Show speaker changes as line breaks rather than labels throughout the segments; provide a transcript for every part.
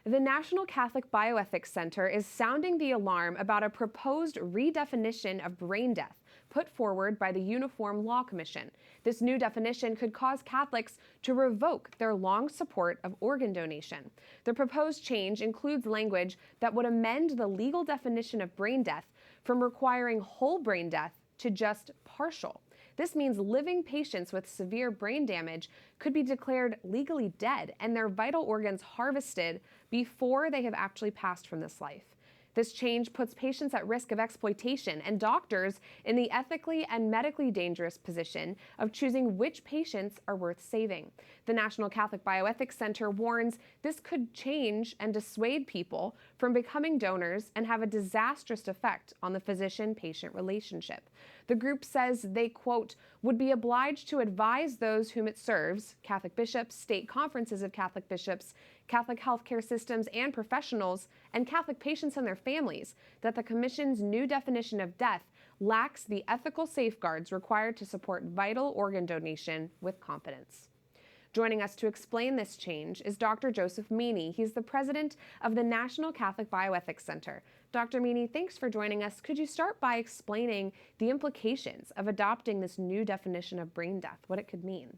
The National Catholic Bioethics Center is sounding the alarm about a proposed redefinition of brain death put forward by the Uniform Law Commission. This new definition could cause Catholics to revoke their long support of organ donation. The proposed change includes language that would amend the legal definition of brain death from requiring whole brain death to just partial. This means living patients with severe brain damage could be declared legally dead and their vital organs harvested before they have actually passed from this life. This change puts patients at risk of exploitation and doctors in the ethically and medically dangerous position of choosing which patients are worth saving. The National Catholic Bioethics Center warns this could change and dissuade people from becoming donors and have a disastrous effect on the physician-patient relationship. The group says they, quote, would be obliged to advise those whom it serves, Catholic bishops, state conferences of Catholic bishops, Catholic healthcare systems and professionals, and Catholic patients and their families, that the Commission's new definition of death lacks the ethical safeguards required to support vital organ donation with confidence. Joining us to explain this change is Dr. Joseph Meaney. He's the president of the National Catholic Bioethics Center. Dr. Meaney, thanks for joining us. Could you start by explaining the implications of adopting this new definition of brain death, what it could mean?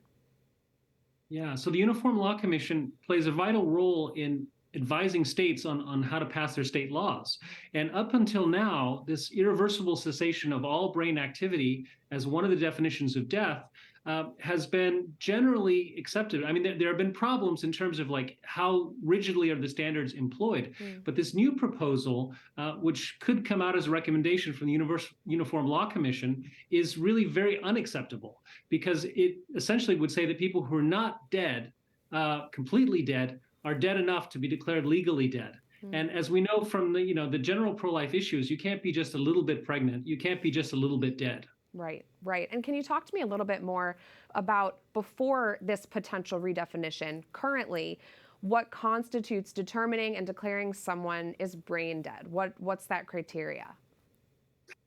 Yeah, so the Uniform Law Commission plays a vital role in advising states on how to pass their state laws. And up until now, this irreversible cessation of all brain activity as one of the definitions of death has been generally accepted. I mean, there have been problems in terms of like how rigidly are the standards employed. But this new proposal, which could come out as a recommendation from the Uniform Law Commission, is really very unacceptable because it essentially would say that people who are not dead, completely dead, are dead enough to be declared legally dead. And as we know from the general pro-life issues, you can't be just a little bit pregnant. You can't be just a little bit dead.
Right, right. And can you talk to me a little bit more about, before this potential redefinition, currently, what constitutes determining and declaring someone is brain dead? What's that criteria?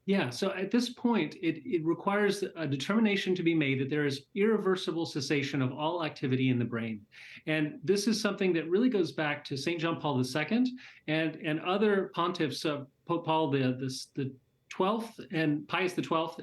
Yeah, so at this point, it requires a determination to be made that there is irreversible cessation of all activity in the brain. And this is something that really goes back to St. John Paul II and other pontiffs, Pope Paul the 12th and Pius the 12th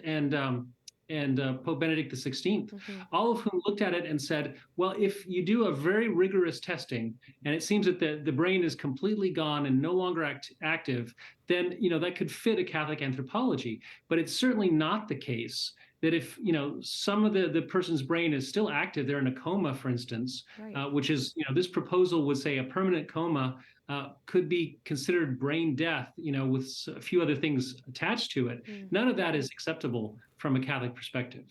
and Pope Benedict the 16th, all of whom looked at it and said, well, if you do a very rigorous testing and it seems that the brain is completely gone and no longer active, then that could fit a Catholic anthropology. But it's certainly not the case that if some of the person's brain is still active, they're in a coma, for instance,
right.
Which is this proposal would say a permanent coma could be considered brain death, with a few other things attached to it. None of that is acceptable from a Catholic perspective.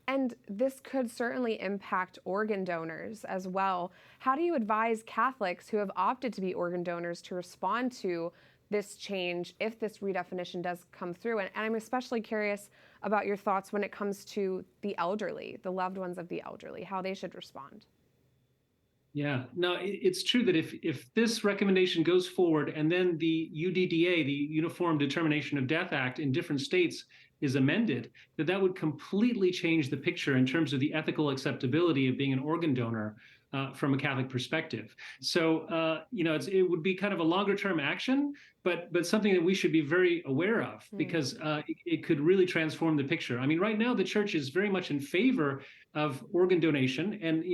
And this could certainly impact organ donors as well. How do you advise Catholics who have opted to be organ donors to respond to this change if this redefinition does come through? And I'm especially curious about your thoughts when it comes to the elderly, the loved ones of the elderly, how they should respond.
Yeah, no, it's true that if this recommendation goes forward and then the UDDA, the Uniform Determination of Death Act in different states, is amended, that would completely change the picture in terms of the ethical acceptability of being an organ donor from a Catholic perspective. So, it would be kind of a longer term action, but something that we should be very aware of because it could really transform the picture. I mean, right now, the church is very much in favor of organ donation and,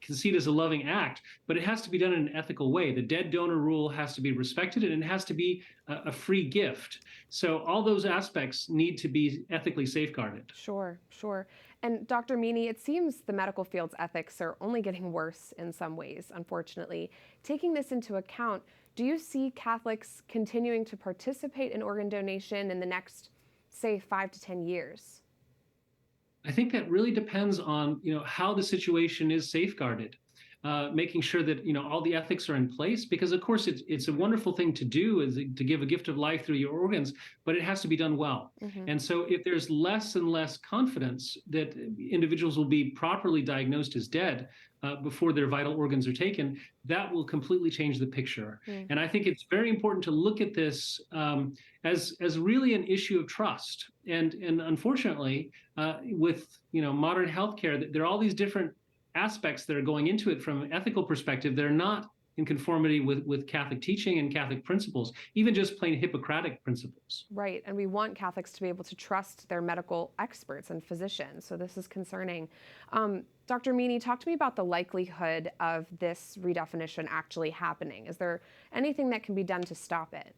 can see it as a loving act, but it has to be done in an ethical way. The dead donor rule has to be respected and it has to be a free gift. So all those aspects need to be ethically safeguarded.
Sure, sure. And Dr. Meaney, it seems the medical field's ethics are only getting worse in some ways, unfortunately. Taking this into account, do you see Catholics continuing to participate in organ donation in the next, say, 5 to 10 years?
I think that really depends on how the situation is safeguarded. Making sure that all the ethics are in place, because of course it's a wonderful thing to do, is to give a gift of life through your organs, but it has to be done well. And so if there's less and less confidence that individuals will be properly diagnosed as dead before their vital organs are taken, that will completely change the picture. And I think it's very important to look at this as really an issue of trust. And unfortunately, with modern healthcare, there are all these different aspects that are going into it from an ethical perspective. They're not in conformity with Catholic teaching and Catholic principles, even just plain Hippocratic principles.
Right, and we want Catholics to be able to trust their medical experts and physicians, so this is concerning. Dr. Meaney, talk to me about the likelihood of this redefinition actually happening. Is there anything that can be done to stop it?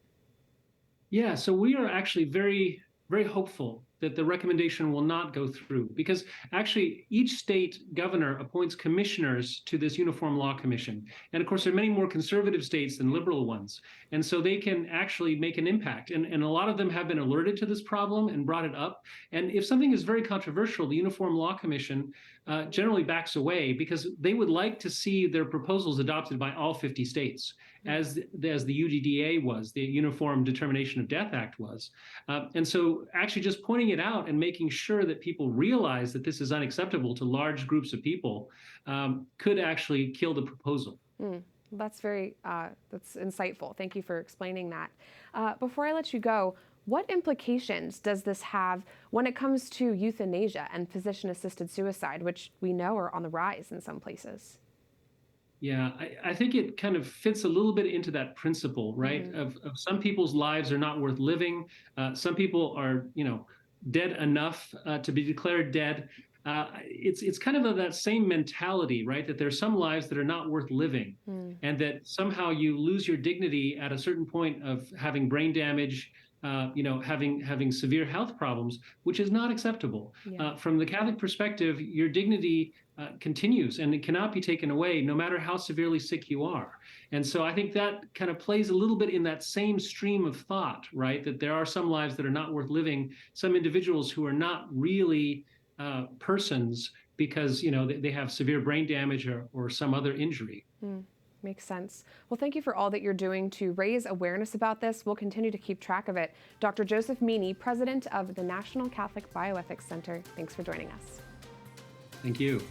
Yeah, so we are actually very, very hopeful that the recommendation will not go through, because actually each state governor appoints commissioners to this Uniform Law Commission. And of course, there are many more conservative states than liberal ones. And so they can actually make an impact. And a lot of them have been alerted to this problem and brought it up. And if something is very controversial, the Uniform Law Commission generally backs away, because they would like to see their proposals adopted by all 50 states, as the UDDA was, the Uniform Determination of Death Act was. And so actually just pointing it out and making sure that people realize that this is unacceptable to large groups of people could actually kill the proposal.
That's that's insightful. Thank you for explaining that. Before I let you go, what implications does this have when it comes to euthanasia and physician-assisted suicide, which we know are on the rise in some places?
Yeah, I think it kind of fits a little bit into that principle, right? Of some people's lives are not worth living. Some people are, dead enough to be declared dead. It's kind of that same mentality, right? That there's some lives that are not worth living, and that somehow you lose your dignity at a certain point of having brain damage, having severe health problems, which is not acceptable.
Yeah.
From the Catholic perspective, your dignity continues, and it cannot be taken away, no matter how severely sick you are. And so I think that kind of plays a little bit in that same stream of thought, right? That there are some lives that are not worth living, some individuals who are not really persons because, they have severe brain damage or some other injury.
Makes sense. Well, thank you for all that you're doing to raise awareness about this. We'll continue to keep track of it. Dr. Joseph Meaney, president of the National Catholic Bioethics Center, thanks for joining us.
Thank you.